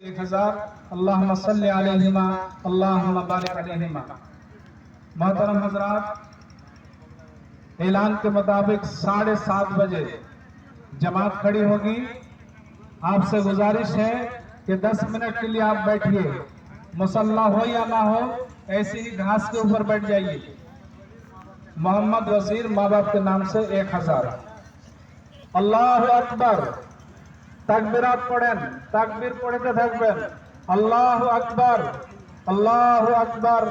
1000 अल्लाहुम्मा सल्ली अलैहिमा अल्लाहुम्मा बारिक अलैहिमा। मोहतरम हजरात, ऐलान के मुताबिक 7:30 बजे जमात खड़ी होगी। आपसे गुजारिश है कि 10 मिनट के लिए आप बैठिए, मुसल्ला हो या ना हो ऐसे ही घास के ऊपर बैठ जाइए। मोहम्मद वजीर माँ बाप के नाम से 1000। अल्लाहु अकबर। तकबीरात पढ़ें, तकबीर पढ़ते থাকবেন। अल्लाहु अकबर, अल्लाहु अकबर,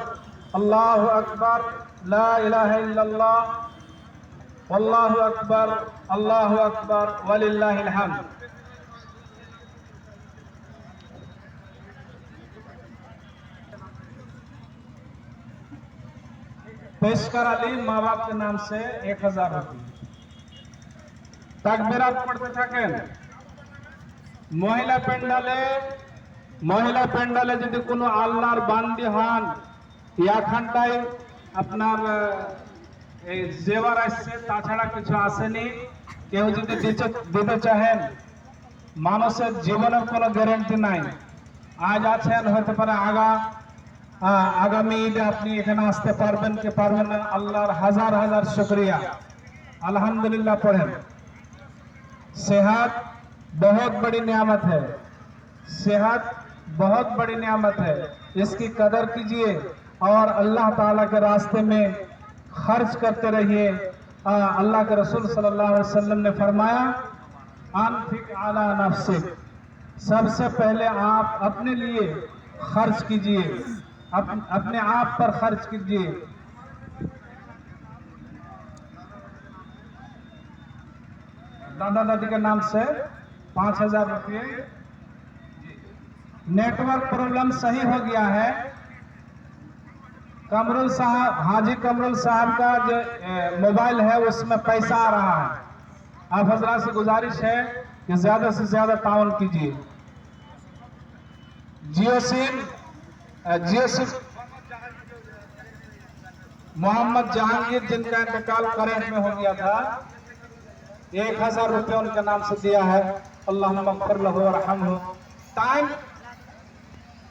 अल्लाहु अकबर, ला इलाहा इल्लल्लाह, वल्लाहु अकबर, अल्लाहु अकबर, वलिल्लाहिल हम्द। पेशकर अली माँ बाप के नाम से 1000 रुपये। तकबीरात पढ़ते থাকেন। মহিলা প্যান্ডালে যদি কোনো আল্লাহর বান্দি হন, এখানটাই আপনার এই জেওয়ার আসছে, তাছাড়া কিছু আসেনি। কেউ যদি দিতে চাহেন, মানুষের জীবনের কোনো গ্যারান্টি নাই। আজ আছেন, হতে পারে আগামী ঈদে আপনি এখানে আসতে পারবেন কি পারবেন না। আল্লাহর হাজার হাজার শুকরিয়া, अल्हम्दुलिल्लाह पढ़ें। सेहत बहुत बड़ी नियामत है, सेहत बहुत बड़ी नियामत है, इसकी कदर कीजिए और अल्लाह ताला के रास्ते में खर्च करते रहिए। अल्लाह के रसूल सल्लल्लाहु अलैहि वसल्लम ने फरमाया, अनफिक अला नफ्सिक, सबसे पहले आप अपने लिए खर्च कीजिए, अपने आप पर खर्च कीजिए। दादा दादी के नाम से 5000 रुपये। नेटवर्क प्रॉब्लम सही हो गया है। कमरुल साहब, हाजी कमरुल साहब का जो मोबाइल है उसमें पैसा आ रहा है। आप हजरात से गुजारिश है कि ज्यादा से ज्यादा ताउन कीजिए। जियो सिम मोहम्मद जहांगीर, जिनका इंतकाल करंट में हो गया था, 1000 रुपये उनके नाम से दिया है। अल्लाहुम्मा मग़फ़िर लहू वरहमहू। टाइम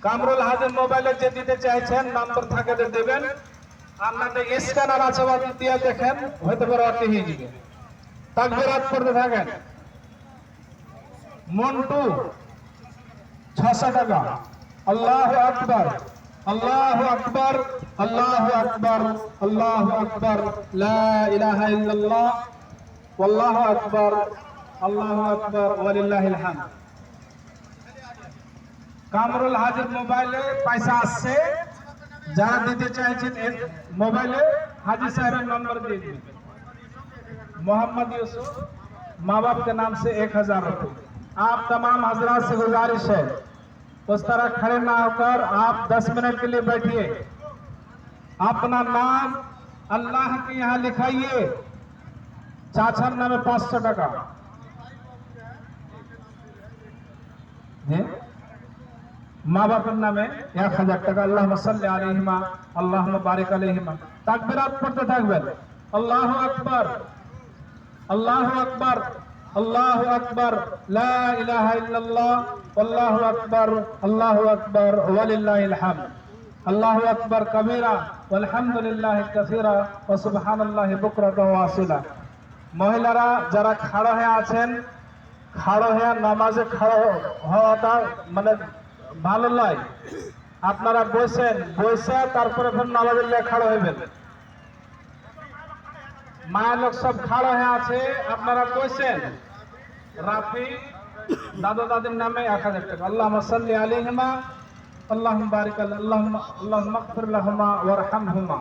কামরুল হাজির মোবাইলে যে দিতে চাইছেন নাম্বার থাকে দেবেন, আর না স্ক্যানার আছে দিয়ে দেখেন, হয়তো পারে অতি হয়ে যাবে। তাকবীরাত পড়তে থাকেন। মন্টু 600 টাকা। আল্লাহু আকবার, আল্লাহু আকবার, আল্লাহু আকবার, আল্লাহু আকবার, লা ইলাহা ইল্লাল্লাহ, वल्लाहु अकबर, अल्लाहु अकबर, वलिल्लाहिल हम्द। কামরুল হাজির মোবাইলে পয়সা আসছে, যারা দিতে চাইছেন মোবাইলে हाजी साहब नंबर दे दीजिए। मोहम्मद यूसुफ, माँ बाप के नाम से 1000 रुपये। आप तमाम हजरात से गुजारिश है, उस तरह खड़े ना होकर आप 10 मिनट के लिए बैठिए। अपना नाम अल्लाह के यहाँ लिखाइए। चाचार नामे 500 টাকা। माँ बाप नामे 1000 টাকা। अल्लाहुम्मा सल्ली अलैहिमा अल्लाहुम्मा बारिक अलैहिमा। ताकबीरात पढ़ते থাকবেন। अल्लाहु अकबर, अल्लाहु अकबर, अल्लाहु अकबर, ला इलाहा इल्लल्लाह, वल्लाहु अकबर, अल्लाहु अकबर, वलिल्लाहिल हम्द। अल्लाहु अकबर कबीरा वल्हम्दुलिल्लाहि कसीरा व सुबहानाल्लाहि बुकरातान व असीला। মহিলারা যারা খাড়ো হয়ে আছেন, খাড়ো হয়ে নামাজে খাড়ো হওয়াটা মানে ভালো নয়। আপনারা বসে তারপরে ফের নামাজের লেগে খাড়ো হইবেন। মায়ের লোক সব খাড়ো হয়ে আছে, আপনারা বসেন। রাফি দাদা দাদির নামে 1000 টাকা। আল্লাহুম্মা সাল্লি আলাইহিমা আল্লাহুম্মা বারিক আল্লাহুম্মা মগফির লাহুমা ওয়ারহামহুমা।